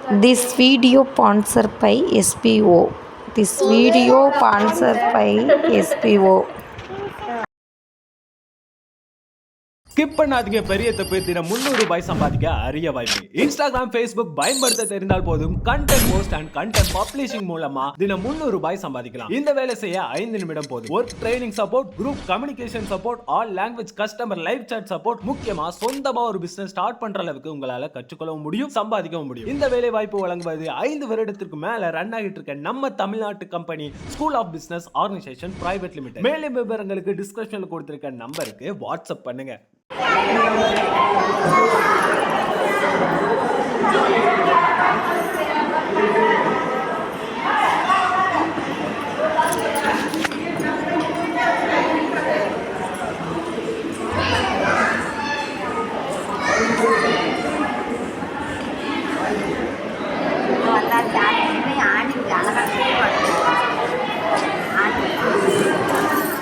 This video sponsored by SPO. This video sponsored by SPO. Skip பண்ணாதீங்க. பெரிய தப்பு. தினம் 300 ரூபாய் சம்பாதிக்க அரிய வாய்ப்பு. இன்ஸ்டாகிராம், ஃபேஸ்புக் பயன்படுத்த தெரிந்தால் போதும் content post and content publishing மூலமா தினம் 300 ரூபாய் சம்பாதிக்கலாம். இந்த வேலை செய்ய 5 நிமிடம் போதும். Work training support, group communication support, all language customer live chat support, முக்கியமா சொந்தமா ஒரு பிசினஸ் ஸ்டார்ட் பண்ற அளவுக்கு உங்களால கற்றுக்கொள்ளவும் முடியும், சம்பாதிக்கவும் முடியும். இந்த வேலை வாய்ப்பு வழங்குவது 5 வருடத்திற்கு மேல ரன் ஆகிட்டு இருக்க நம்ம தமிழ்நாட்டு company school of business organization private limited. மேலும் விவரங்களுக்கு டிஸ்கிரிப்ஷன்ல கொடுத்திருக்க நம்பருக்கு வாட்ஸ்அப் பண்ணுங்க.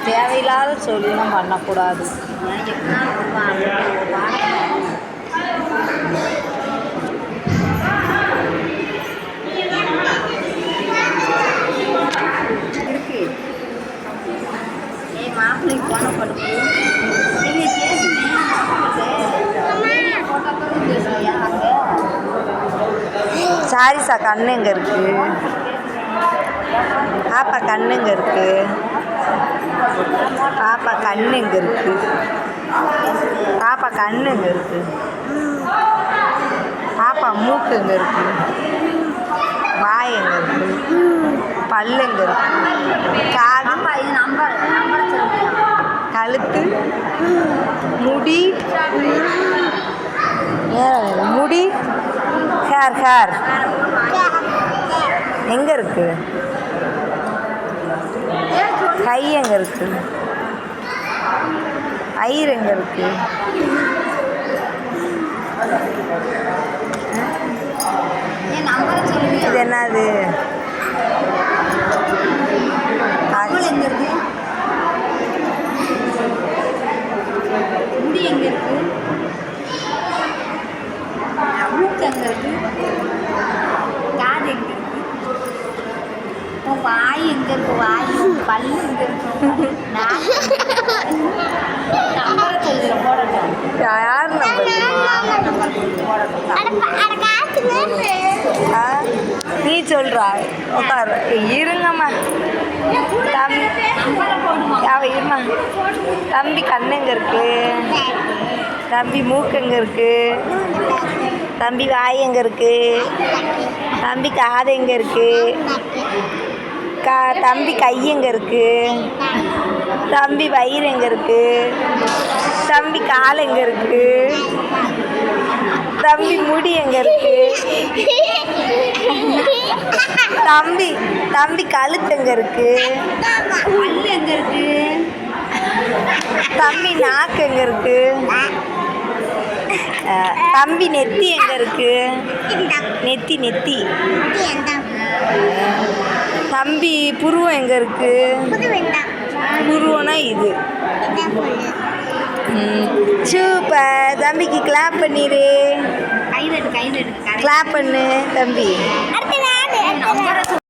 தேவையில்லாத சொல்லியும் பண்ணக்கூடாது. சாரிசா கண்ணு எங்க இருக்கு? பாப்பா கண்ணு எங்க இருக்கு? பாப்பா கண்ணு எங்க இருக்கு? பாப்பா கண்ணு எங்க இருக்கு? பாப்பா மூக்கு எங்க இருக்கு? வாய் எங்க இருக்கு? பல்லு எங்க இருக்கு? கழுத்து, முடி, முடி, ஹேர் எங்க இருக்கு? கை எங்க இருக்கு? ஐயர் எங்க இருக்கு? இது என்னது? முடி எங்க இருக்கு? மூக்கு எங்க இருக்கு? காது எங்க இருக்கு? வாய் எங்க இருக்கு? வாய் பல்லு எங்க இருக்கு? நம்பரை சொல்லுற போடட்டும். யார் நீ சொல்றா? உட்கார். இருங்கம்மா. இருமா. தம்பி கண்ணு எங்க இருக்கு? தம்பி மூக்கு எங்க இருக்கு? தம்பி வாய் எங்க இருக்கு? தம்பி காது எங்க இருக்கு? தம்பி கை எங்க இருக்கு? தம்பி வயிறு எங்க இருக்கு? தம்பி கால் எங்க இருக்கு? தம்பி முடி எங்க இருக்கு? தம்பி கழுத்து எங்க இருக்கு? பல்லு எங்க இருக்கு? தம்பி நாக்கு எங்க இருக்கு? தம்பி நெத்தி எங்க இருக்கு? நெத்தி. தம்பி புருவம் எங்க இருக்கு? புருவம்னா இது. சூப்பர். தம்பிக்கு கிளாப் பண்ணிடு. கைது கிளாப் பண்ணு தம்பி.